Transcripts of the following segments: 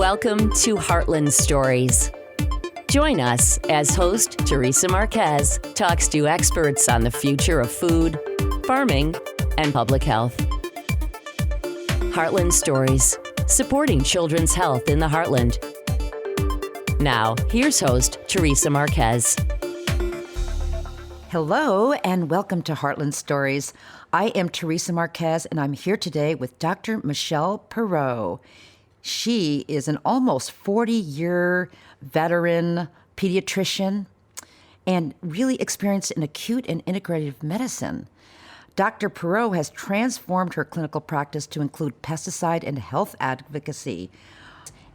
Welcome to Heartland Stories. Join us as host Theresa Marquez talks to experts on the future of food, farming, and public health. Heartland Stories, supporting children's health in the Heartland. Now, here's host Theresa Marquez. Hello and welcome to Heartland Stories. I am Theresa Marquez and I'm here today with Dr. Michelle Perro. She is an almost 40-year veteran pediatrician and really experienced in acute and integrative medicine. Dr. Perro has transformed her clinical practice to include pesticide and health advocacy.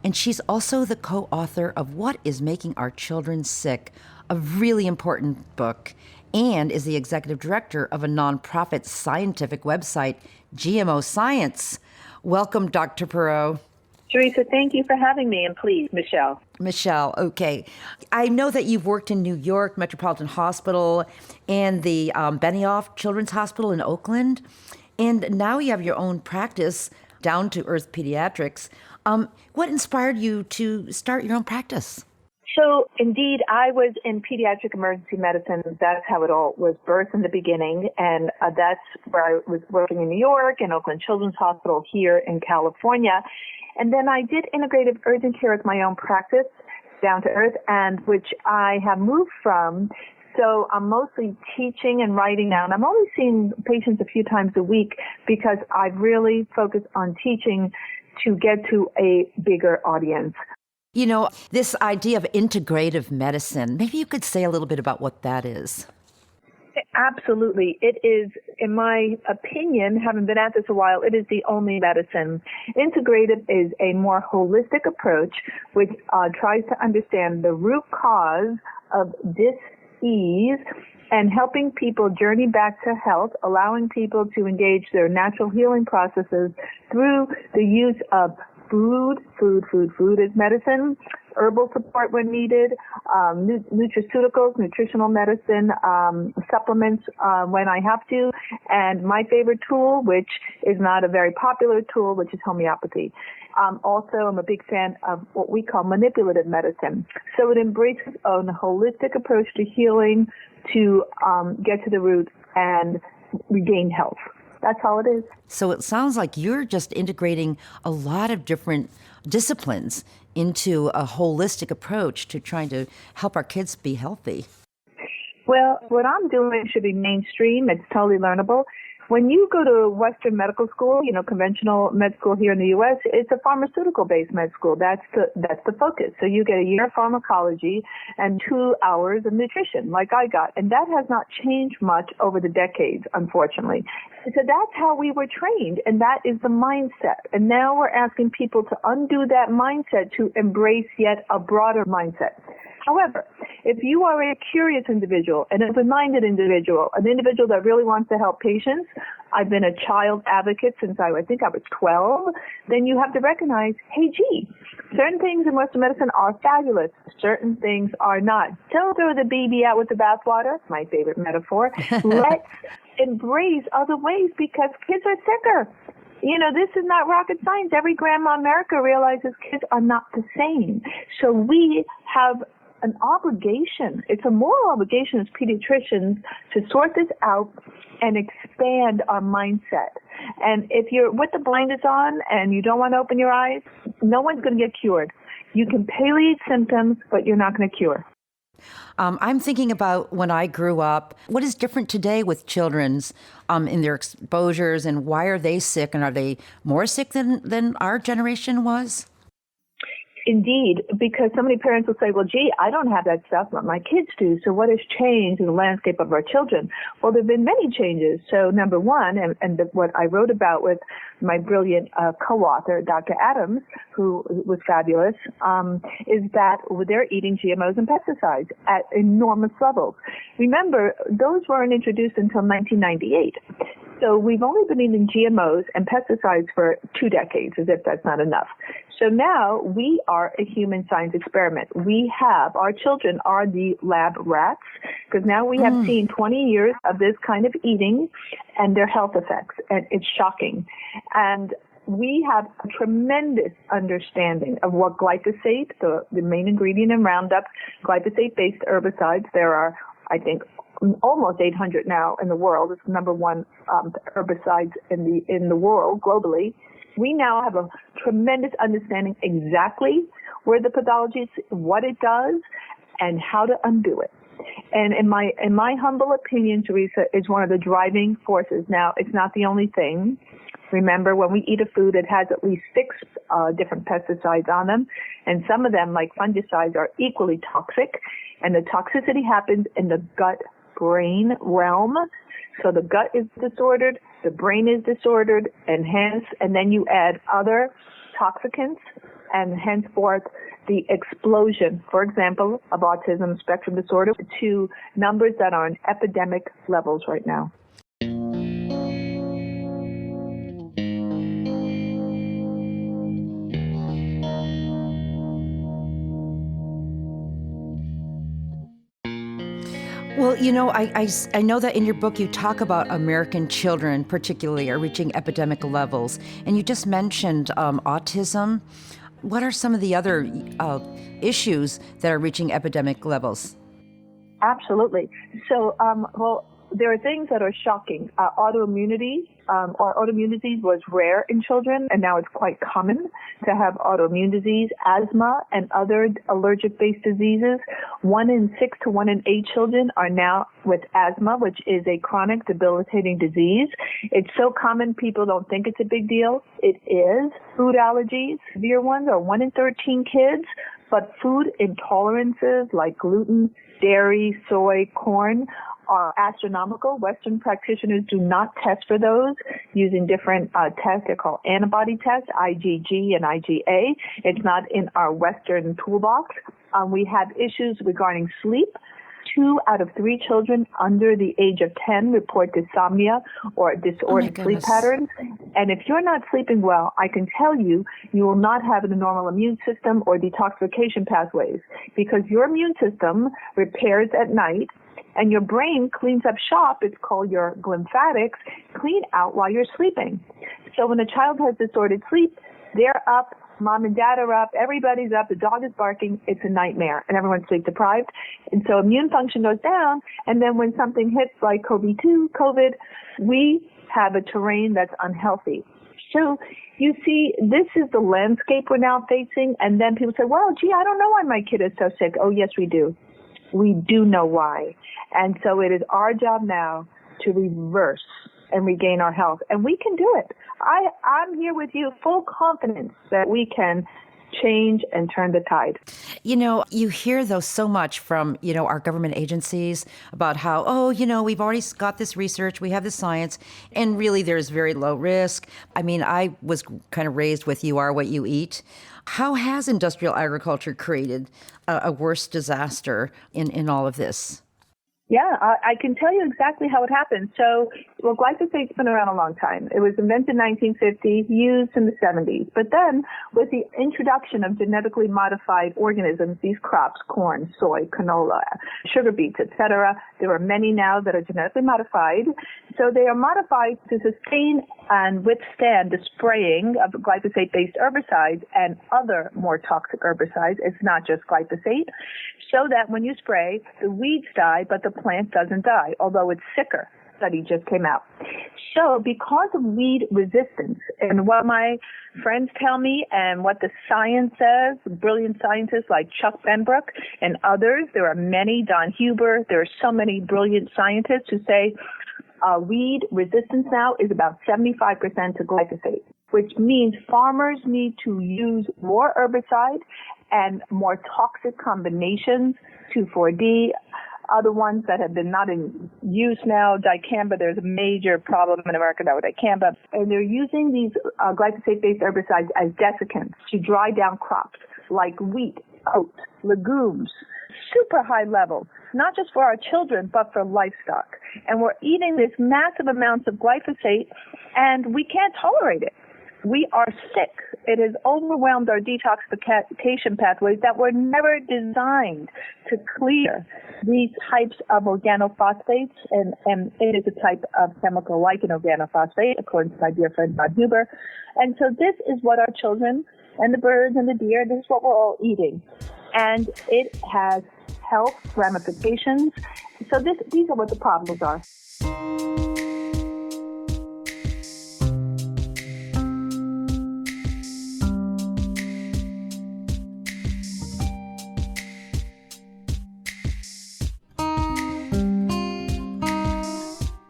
And she's also the co-author of What is Making Our Children Sick, a really important book, and is the executive director of a nonprofit scientific website, GMO Science. Welcome, Dr. Perro. Theresa, thank you for having me, and please, Michelle. Michelle, okay. I know that you've worked in New York Metropolitan Hospital and the Benioff Children's Hospital in Oakland, and now you have your own practice, Down to Earth Pediatrics. What inspired you to start your own practice? So, indeed, I was in pediatric emergency medicine. That's how it all was birthed in the beginning, and that's where I was working in New York and Oakland Children's Hospital here in California. And then I did integrative urgent care as my own practice, Down to Earth, and which I have moved from. So I'm mostly teaching and writing now, and I'm only seeing patients a few times a week because I've really focused on teaching to get to a bigger audience. You know, this idea of integrative medicine, maybe you could say a little bit about what that is. Absolutely. It is, in my opinion, having been at this a while, it is the only medicine. Integrative is a more holistic approach which tries to understand the root cause of dis-ease and helping people journey back to health, allowing people to engage their natural healing processes through the use of food is medicine, herbal support when needed, nutraceuticals, nutritional medicine, supplements when I have to, and my favorite tool, which is not a very popular tool, which is homeopathy. Also, I'm a big fan of what we call manipulative medicine. So it embraces a holistic approach to healing to get to the root and regain health. That's all it is. So it sounds like you're just integrating a lot of different disciplines into a holistic approach to trying to help our kids be healthy. Well, what I'm doing should be mainstream. It's totally learnable. When you go to Western medical school, conventional med school here in the U.S., it's a pharmaceutical-based med school. That's the focus. So you get a year of pharmacology and 2 hours of nutrition, like I got. And that has not changed much over the decades, unfortunately. So that's how we were trained, and that is the mindset. And now we're asking people to undo that mindset to embrace yet a broader mindset. However, if you are a curious individual, an open-minded individual, an individual that really wants to help patients, I've been a child advocate since I think I was 12, then you have to recognize, hey, certain things in Western medicine are fabulous. Certain things are not. Don't throw the baby out with the bathwater, my favorite metaphor. Let's embrace other ways because kids are sicker. This is not rocket science. Every grandma in America realizes kids are not the same. So we have an obligation. It's a moral obligation as pediatricians to sort this out and expand our mindset. And if you're with the blinders on and you don't want to open your eyes, no one's going to get cured. You can palliate symptoms, but you're not going to cure. I'm thinking about when I grew up, what is different today with children's in their exposures and why are they sick and are they more sick than our generation was? Indeed, because so many parents will say, well, I don't have that stuff, but my kids do. So what has changed in the landscape of our children? Well, there have been many changes. So number one, and what I wrote about with my brilliant co-author, Dr. Adams, who was fabulous, is that they're eating GMOs and pesticides at enormous levels. Remember, those weren't introduced until 1998. So we've only been eating GMOs and pesticides for 2 decades, as if that's not enough. So now we are a human science experiment. Our children are the lab rats, because now we have seen 20 years of this kind of eating and their health effects, and it's shocking. And we have a tremendous understanding of what glyphosate, the main ingredient in Roundup, glyphosate-based herbicides. There are, I think, almost 800 now in the world. It's the number one herbicides in the world globally. We now have a tremendous understanding exactly where the pathology is, what it does, and how to undo it. And in my humble opinion, Theresa, is one of the driving forces. Now, it's not the only thing. Remember, when we eat a food, it has at least 6 different pesticides on them, and some of them, like fungicides, are equally toxic. And the toxicity happens in the gut-brain realm. So the gut is disordered, the brain is disordered, and then you add other toxicants, and henceforth the explosion, for example, of autism spectrum disorder, to numbers that are in epidemic levels right now. Well, you know, I know that in your book you talk about American children particularly are reaching epidemic levels, and you just mentioned autism. What are some of the other issues that are reaching epidemic levels? Absolutely. So, there are things that are shocking. Autoimmunity was rare in children, and now it's quite common to have autoimmune disease, asthma, and other allergic-based diseases. 1 in 6 to 1 in 8 children are now with asthma, which is a chronic debilitating disease. It's so common people don't think it's a big deal. It is. Food allergies, severe ones, are 1 in 13 kids, but food intolerances like gluten, dairy, soy, corn are astronomical. Western practitioners do not test for those using different tests. They're called antibody tests, IgG and IgA. It's not in our Western toolbox. We have issues regarding sleep. 2 out of 3 children under the age of 10 report dysomnia or disordered sleep patterns. And if you're not sleeping well, I can tell you, you will not have a normal immune system or detoxification pathways, because your immune system repairs at night and your brain cleans up shop. It's called your lymphatics, clean out while you're sleeping. So when a child has disordered sleep, they're up, mom and dad are up, everybody's up, the dog is barking, it's a nightmare, and everyone's sleep deprived. And so immune function goes down, and then when something hits like COVID, we have a terrain that's unhealthy. So you see, this is the landscape we're now facing, and then people say, well, gee, I don't know why my kid is so sick. Oh, yes, we do. We do know why. And so it is our job now to reverse and regain our health. And we can do it. I'm here with you, full confidence that we can change and turn the tide. You know, you hear though so much from, our government agencies about how, we've already got this research, we have the science, and really there's very low risk. I mean, I was kind of raised with you are what you eat. How has industrial agriculture created a worse disaster in all of this? Yeah, I can tell you exactly how it happened. So, glyphosate's been around a long time. It was invented in 1950, used in the 70s. But then, with the introduction of genetically modified organisms, these crops, corn, soy, canola, sugar beets, etc., there are many now that are genetically modified. So they are modified to sustain and withstand the spraying of glyphosate-based herbicides and other more toxic herbicides. It's not just glyphosate. So that when you spray, the weeds die, but the plant doesn't die, although it's sicker. Study just came out. So because of weed resistance, and what my friends tell me and what the science says, brilliant scientists like Chuck Benbrook and others, there are many, Don Huber, there are so many brilliant scientists who say weed resistance now is about 75% to glyphosate, which means farmers need to use more herbicide and more toxic combinations, 2,4-D, other ones that have been not in use now, dicamba. There's a major problem in America now with dicamba. And they're using these glyphosate-based herbicides as desiccants to dry down crops like wheat, oats, legumes, super high levels, not just for our children, but for livestock. And we're eating this massive amounts of glyphosate, and we can't tolerate it. we are sick. It has overwhelmed our detoxification pathways that were never designed to clear these types of organophosphates, and it is a type of chemical like an organophosphate, according to my dear friend Bob Huber. And so this is what our children and the birds and the deer, this is what we're all eating. And it has health ramifications. So these are what the problems are.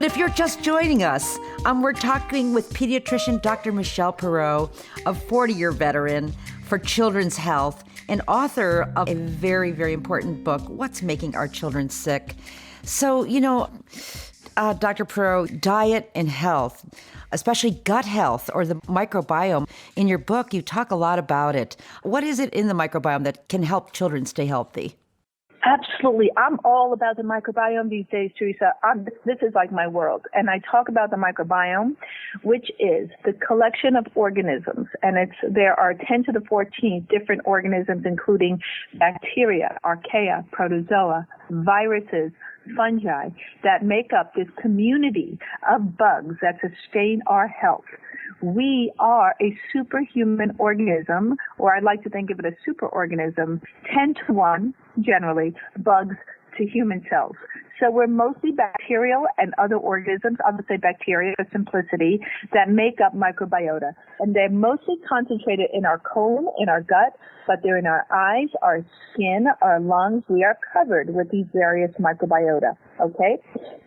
If you're just joining us, we're talking with pediatrician Dr. Michelle Perro, a 40-year veteran for children's health and author of a very, very important book, What's Making Our Children Sick? So, Dr. Perro, diet and health, especially gut health or the microbiome. In your book, you talk a lot about it. What is it in the microbiome that can help children stay healthy? Absolutely. I'm all about the microbiome these days, Theresa. This is like my world. And I talk about the microbiome, which is the collection of organisms. And there are 10 to the 14th different organisms, including bacteria, archaea, protozoa, viruses, fungi, that make up this community of bugs that sustain our health. We are a superhuman organism, or I'd like to think of it as superorganism, 10 to 1, generally, bugs to human cells. So we're mostly bacterial and other organisms, I would say bacteria for simplicity, that make up microbiota. And they're mostly concentrated in our colon, in our gut, but they're in our eyes, our skin, our lungs. We are covered with these various microbiota, okay?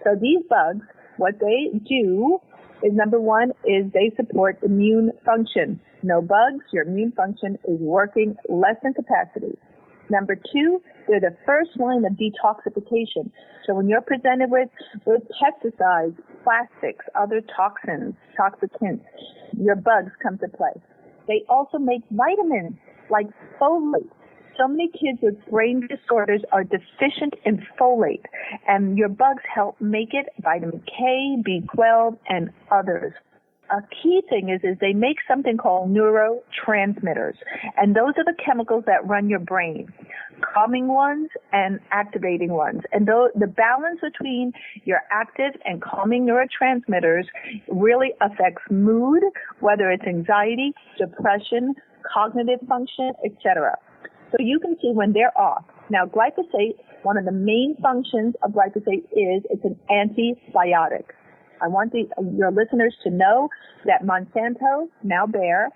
So these bugs, what they do is, number one, is they support immune function. No bugs, your immune function is working less than capacity. Number two, they're the first line of detoxification. So when you're presented with pesticides, plastics, other toxins, toxicants, your bugs come to play. They also make vitamins like folate. So many kids with brain disorders are deficient in folate, and your bugs help make it, vitamin K, B12, and others. A key thing is they make something called neurotransmitters, and those are the chemicals that run your brain, calming ones and activating ones. And the balance between your active and calming neurotransmitters really affects mood, whether it's anxiety, depression, cognitive function, etc. So you can see when they're off. Now, glyphosate, one of the main functions of glyphosate is it's an antibiotic. I want your listeners to know that Monsanto, now Bayer,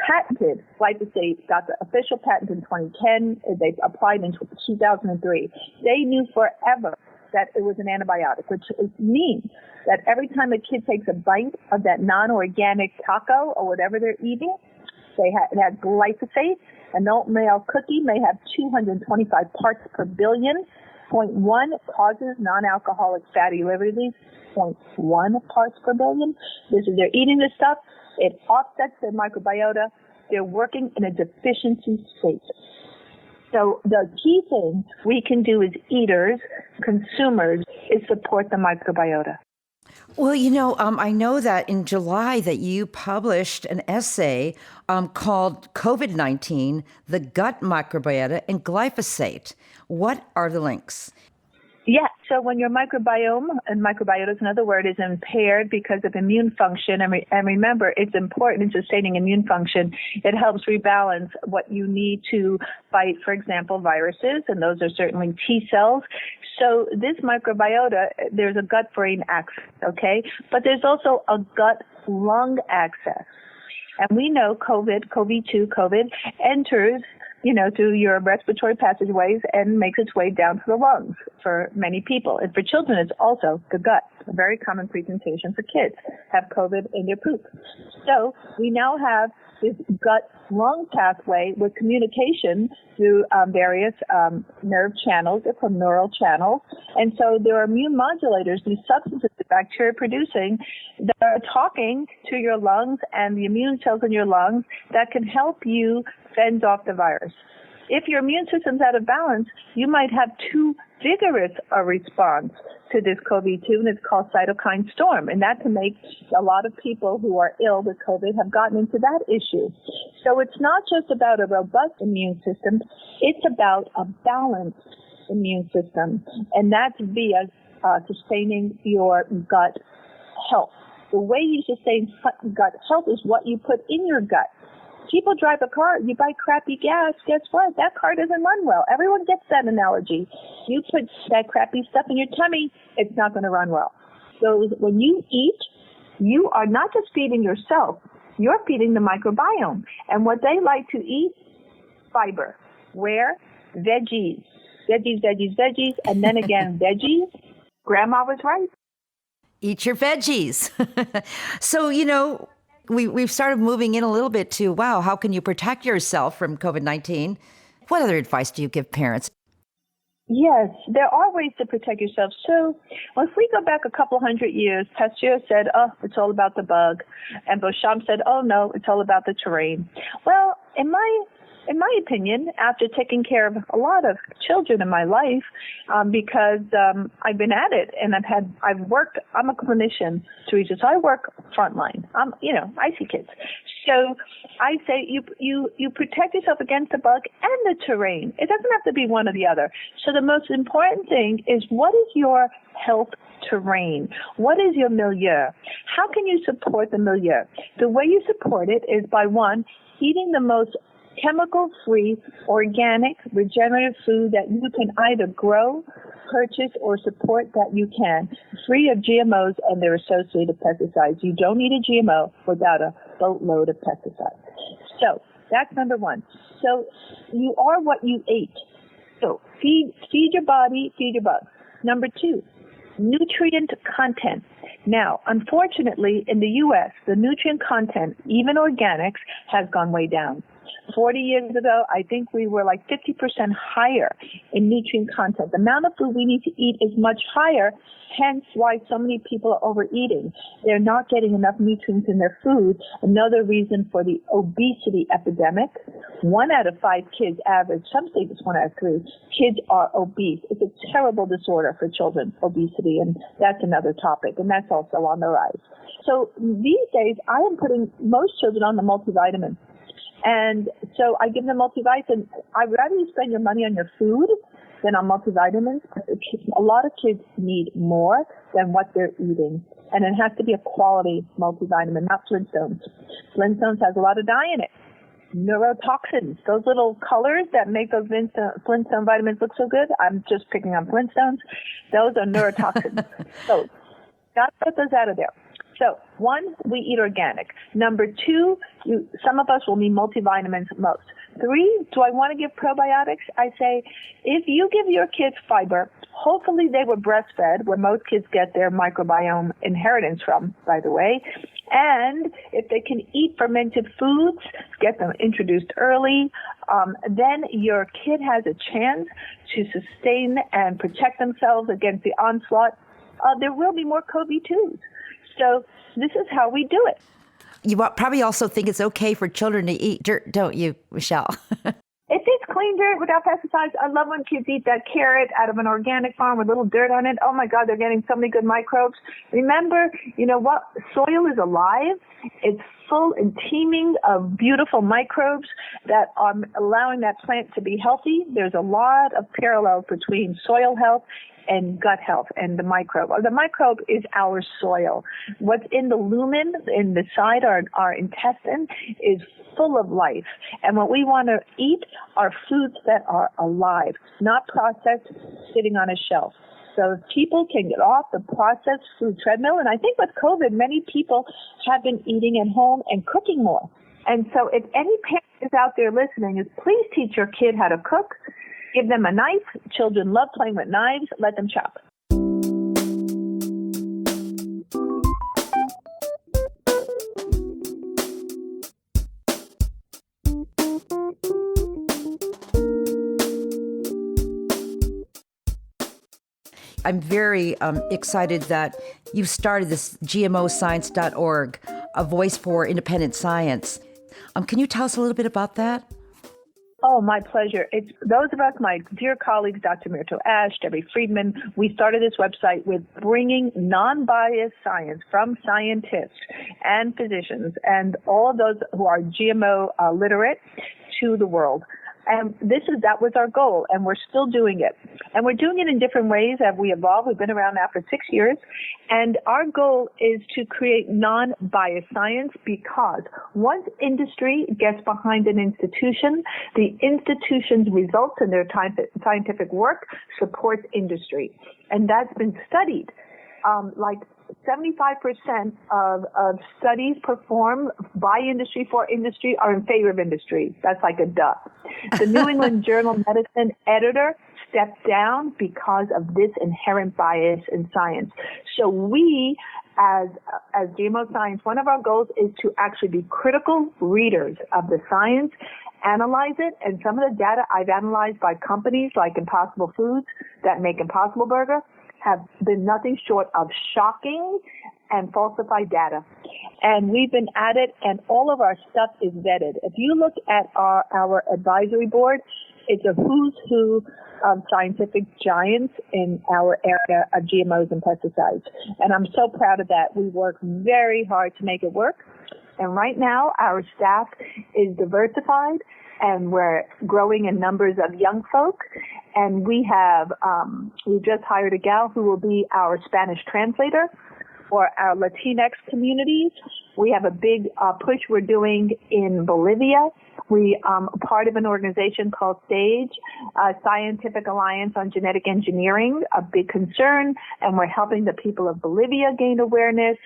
patented glyphosate, got the official patent in 2010. They applied in 2003. They knew forever that it was an antibiotic, which means that every time a kid takes a bite of that non-organic taco or whatever they're eating, it has glyphosate. An oatmeal cookie may have 225 parts per billion. 0.1 causes non-alcoholic fatty liver disease. 0.1 parts per billion. They're eating this stuff. It offsets their microbiota. They're working in a deficiency state. So the key thing we can do as eaters, consumers, is support the microbiota. Well, I know that in July that you published an essay called COVID-19, the Gut Microbiota and Glyphosate. What are the links? Yeah, so when your microbiome, and microbiota is another word, is impaired because of immune function, and remember, it's important in sustaining immune function. It helps rebalance what you need to fight, for example, viruses, and those are certainly T cells. So this microbiota, there's a gut-brain axis, okay? But there's also a gut-lung axis. And we know COVID enters through your respiratory passageways and makes its way down to the lungs for many people. And for children, it's also the gut. A very common presentation for kids have COVID in their poop. So we now have this gut-lung pathway with communication through various nerve channels. They're called neural channels. And so there are immune modulators, these substances the bacteria are producing, that are talking to your lungs and the immune cells in your lungs that can help you fend off the virus. If your immune system's out of balance, you might have too vigorous response to this COVID-2, and it's called cytokine storm. And that can make a lot of people who are ill with COVID have gotten into that issue. So it's not just about a robust immune system, it's about a balanced immune system. And that's via sustaining your gut health. The way you sustain gut health is what you put in your gut. People drive a car, you buy crappy gas, guess what? That car doesn't run well. Everyone gets that analogy. You put that crappy stuff in your tummy, it's not going to run well. So when you eat, you are not just feeding yourself, you're feeding the microbiome. And what they like to eat, fiber. Where? Veggies. Veggies, and then again, veggies. Grandma was right. Eat your veggies. So, we've started moving in a little bit to, wow, how can you protect yourself from COVID-19? What other advice do you give parents? Yes, there are ways to protect yourself. So if we go back a couple hundred years, Pasteur said, oh, it's all about the bug. And Beauchamp said, oh, no, it's all about the terrain. Well, in my opinion, after taking care of a lot of children in my life, because I've been at it and I'm a clinician, Theresa, so I work frontline. I see kids. So I say you protect yourself against the bug and the terrain. It doesn't have to be one or the other. So the most important thing is, what is your health terrain? What is your milieu? How can you support the milieu? The way you support it is by, one, eating the most chemical-free, organic, regenerative food that you can either grow, purchase, or support that you can, free of GMOs and their associated pesticides. You don't need a GMO without a boatload of pesticides. So that's number one. So you are what you ate. So feed your body, feed your bugs. Number two, nutrient content. Now, unfortunately, in the U.S., the nutrient content, even organics, has gone way down. 40 years ago, I think we were like 50% higher in nutrient content. The amount of food we need to eat is much higher, hence why so many people are overeating. They're not getting enough nutrients in their food. Another reason for the obesity epidemic. 1 out of 5 kids average, some states it's 1 out of 3, kids are obese. It's a terrible disorder for children, obesity, and that's another topic, and that's also on the rise. So these days, I am putting most children on the multivitamin. And so I give them multivitamin. I'd rather you spend your money on your food than on multivitamins. A lot of kids need more than what they're eating. And it has to be a quality multivitamin, not Flintstones. Flintstones has a lot of dye in it. Neurotoxins, those little colors that make those Flintstone vitamins look so good. I'm just picking on Flintstones. Those are neurotoxins. So gotta put those out of there. So, 1, we eat organic. Number 2, some of us will need multivitamins most. 3, do I want to give probiotics? I say, if you give your kids fiber, hopefully they were breastfed, where most kids get their microbiome inheritance from, by the way. And if they can eat fermented foods, get them introduced early, then your kid has a chance to sustain and protect themselves against the onslaught. There will be more COVID-2s. So this is how we do it. You probably also think it's okay for children to eat dirt, don't you, Michelle? If it's clean dirt without pesticides, I love when kids eat that carrot out of an organic farm with little dirt on it. Oh my God, they're getting so many good microbes. Remember, you know what? Soil is alive. It's full and teeming of beautiful microbes that are allowing that plant to be healthy. There's a lot of parallels between soil health and gut health and the microbe. The microbe is our soil. What's in the lumen, in the side, our intestine, is full of life. And what we want to eat are foods that are alive, not processed, sitting on a shelf. So if people can get off the processed food treadmill, and I think with COVID, many people have been eating at home and cooking more. And so if any parent is out there listening, is please teach your kid how to cook. Give them a knife. Children love playing with knives. Let them chop. I'm very excited that you've started this GMOscience.org, a voice for independent science. Can you tell us a little bit about that? Oh, my pleasure. It's those of us, my dear colleagues, Dr. Myrtle Ash, Debbie Friedman, we started this website with bringing non-biased science from scientists and physicians and all of those who are GMO literate to the world. And that was our goal, and we're still doing it. And we're doing it in different ways as we evolve. We've been around now for 6 years. And our goal is to create non-biased science because once industry gets behind an institution, the institution's results in their scientific work supports industry. And that's been studied. Like 75% of studies performed by industry for industry are in favor of industry. That's like a duh. The New England Journal of Medicine editor stepped down because of this inherent bias in science. So we, as GMO Science, one of our goals is to actually be critical readers of the science, analyze it, and some of the data I've analyzed by companies like Impossible Foods that make Impossible Burger have been nothing short of shocking and falsified data. And we've been at it, and all of our stuff is vetted. If you look at our advisory board, it's a who's who of scientific giants in our area of GMOs and pesticides. And I'm so proud of that. We work very hard to make it work. And right now, our staff is diversified, and we're growing in numbers of young folk. And we just hired a gal who will be our Spanish translator for our Latinx communities. We have a big push we're doing in Bolivia. We are part of an organization called SAGE, Scientific Alliance on Genetic Engineering, a big concern, and we're helping the people of Bolivia gain awareness.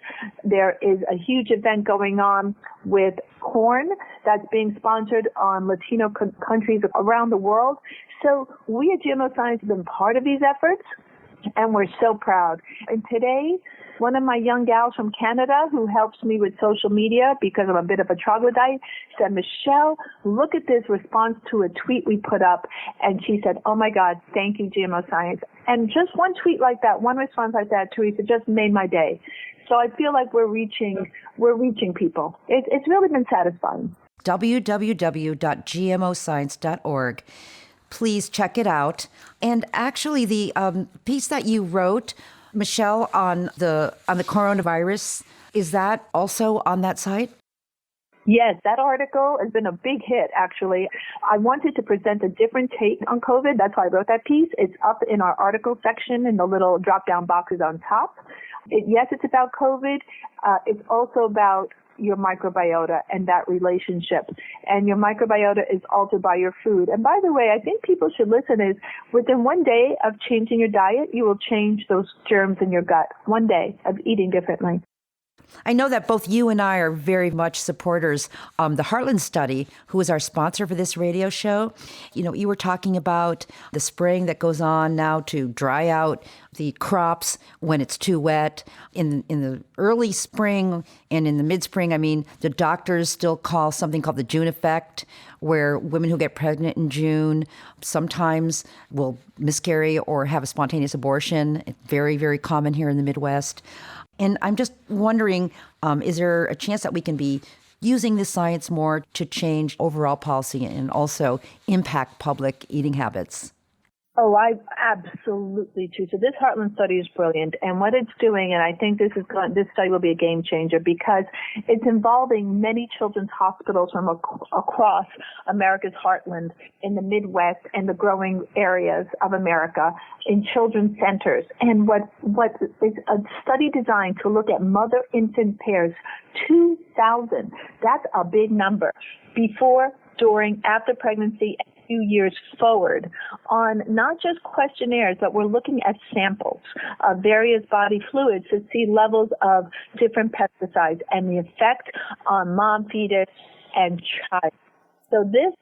There is a huge event going on with corn that's being sponsored on Latino countries around the world. So we at GMO Science have been part of these efforts, and we're so proud. And today, one of my young gals from Canada who helps me with social media because I'm a bit of a troglodyte said, Michelle, look at this response to a tweet we put up. And she said, oh my God, thank you, GMO Science. And just one tweet like that, one response like that, Theresa, just made my day. So I feel like we're reaching people. It's really been satisfying. www.gmoscience.org. Please check it out. And actually, the piece that you wrote, Michelle, on the coronavirus, is that also on that site? Yes, that article has been a big hit, actually. I wanted to present a different take on COVID. That's why I wrote that piece. It's up in our article section in the little drop-down boxes on top. Yes, it's about COVID. It's also about your microbiota and that relationship. And your microbiota is altered by your food. And by the way, I think people should listen is within 1 day of changing your diet, you will change those germs in your gut. 1 day of eating differently. I know that both you and I are very much supporters. The Heartland Study, who is our sponsor for this radio show, you were talking about the spraying that goes on now to dry out the crops when it's too wet. In the early spring and in the mid-spring, the doctors still call something called the June effect, where women who get pregnant in June sometimes will miscarry or have a spontaneous abortion. It's very, very common here in the Midwest. And I'm just wondering, is there a chance that we can be using this science more to change overall policy and also impact public eating habits? Oh, I absolutely too. So this Heartland study is brilliant, and what it's doing, and I think this study will be a game changer because it's involving many children's hospitals from across America's heartland in the Midwest and the growing areas of America in children's centers. And what is a study designed to look at mother-infant pairs, 2,000. That's a big number. Before, during, after pregnancy, few years forward on not just questionnaires, but we're looking at samples of various body fluids to see levels of different pesticides and the effect on mom, fetus, and child. So this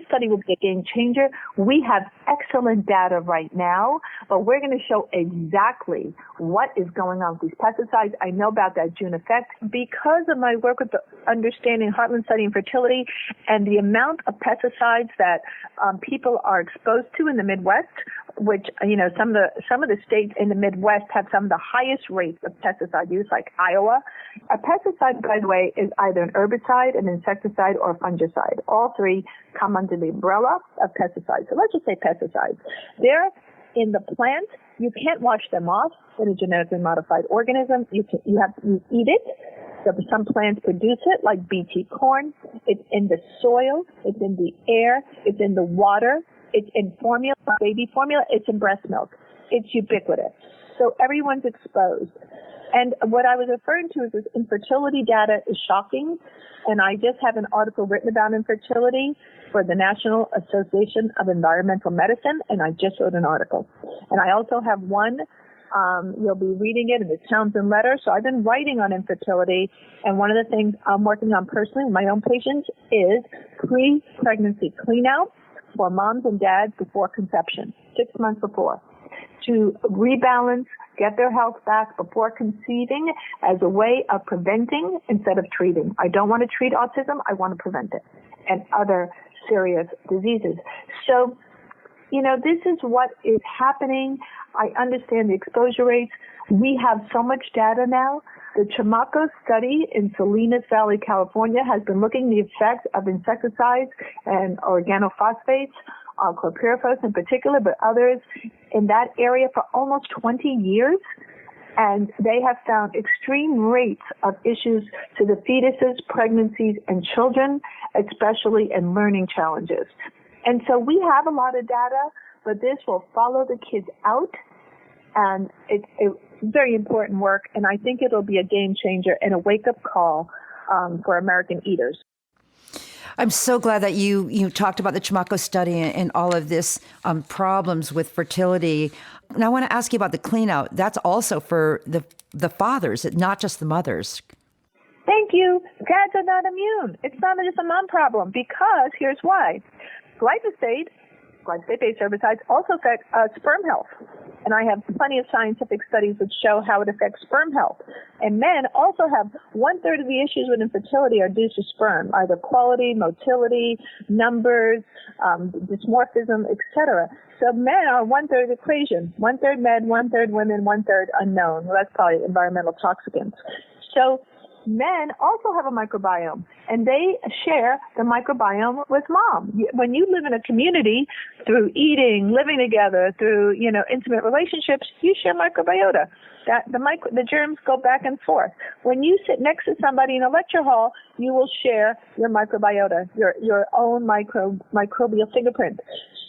study will be a game changer. We have excellent data right now, but we're going to show exactly what is going on with these pesticides. I know about that June effect because of my work with the understanding Heartland Study and fertility and the amount of pesticides that people are exposed to in the Midwest which, some of the states in the Midwest have some of the highest rates of pesticide use, like Iowa. A pesticide, by the way, is either an herbicide, an insecticide, or a fungicide. All three come under the umbrella of pesticides. So let's just say pesticides. They're in the plant. You can't wash them off in a genetically modified organism. You eat it. So some plants produce it, like BT corn. It's in the soil. It's in the air. It's in the water. It's in formula, baby formula. It's in breast milk. It's ubiquitous. So everyone's exposed. And what I was referring to is this infertility data is shocking. And I just have an article written about infertility for the National Association of Environmental Medicine, and I just wrote an article. And I also have one, you'll be reading it in the Townsend Letter. So I've been writing on infertility, and one of the things I'm working on personally with my own patients is pre-pregnancy clean-out for moms and dads before conception, 6 months before, to rebalance, get their health back before conceiving as a way of preventing instead of treating. I don't want to treat autism. I want to prevent it and other serious diseases. So, this is what is happening. I understand the exposure rates. We have so much data now. The GMO study in Salinas Valley, California, has been looking at the effects of insecticides and organophosphates, chlorpyrifos in particular, but others in that area for almost 20 years. And they have found extreme rates of issues to the fetuses, pregnancies, and children, especially in learning challenges. And so we have a lot of data, but this will follow the kids out. And it's very important work, and I think it'll be a game changer and a wake-up call for American eaters. I'm so glad that you talked about the GMO study and all of this problems with fertility. And I want to ask you about the clean out. That's also for the fathers, not just the mothers. Thank you. Dads are not immune. It's not just a mom problem, because here's why. Glyphosate-based herbicides also affect sperm health. And I have plenty of scientific studies which show how it affects sperm health. And men also have 1/3 of the issues with infertility are due to sperm, either quality, motility, numbers, dysmorphism, etc. So men are 1/3 of the equation. 1/3 men, 1/3 women, 1/3 unknown. Well, that's probably environmental toxicants. So men also have a microbiome, and they share the microbiome with mom. When you live in a community through eating, living together, through, intimate relationships, you share microbiota. The germs go back and forth. When you sit next to somebody in a lecture hall, you will share your microbiota, your own microbial fingerprint.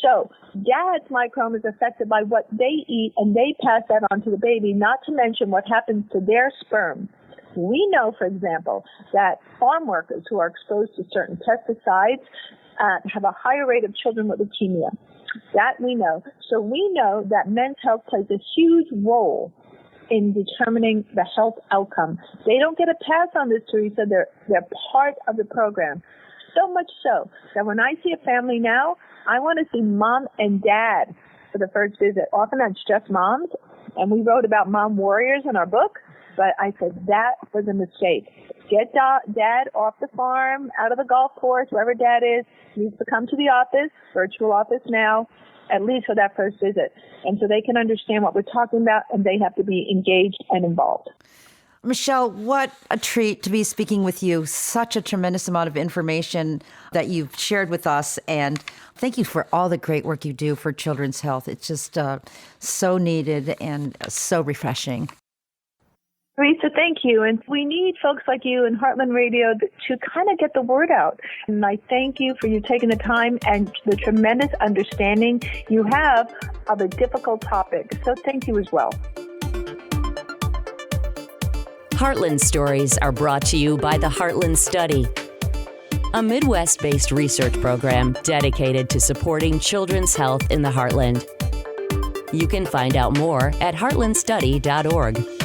So dad's microbiome is affected by what they eat, and they pass that on to the baby, not to mention what happens to their sperm. We know, for example, that farm workers who are exposed to certain pesticides have a higher rate of children with leukemia. That we know. So we know that men's health plays a huge role in determining the health outcome. They don't get a pass on this, Theresa. They're part of the program. So much so that when I see a family now, I want to see mom and dad for the first visit. Often that's just moms, and we wrote about mom warriors in our book. But I said that was a mistake. Get dad off the farm, out of the golf course, wherever dad is, needs to come to the office, virtual office now, at least for that first visit. And so they can understand what we're talking about, and they have to be engaged and involved. Michelle, what a treat to be speaking with you. Such a tremendous amount of information that you've shared with us. And thank you for all the great work you do for children's health. It's just so needed and so refreshing. Theresa, thank you. And we need folks like you in Heartland Radio to kind of get the word out. And I thank you for you taking the time and the tremendous understanding you have of a difficult topic. So thank you as well. Heartland Stories are brought to you by the Heartland Study, a Midwest-based research program dedicated to supporting children's health in the Heartland. You can find out more at heartlandstudy.org.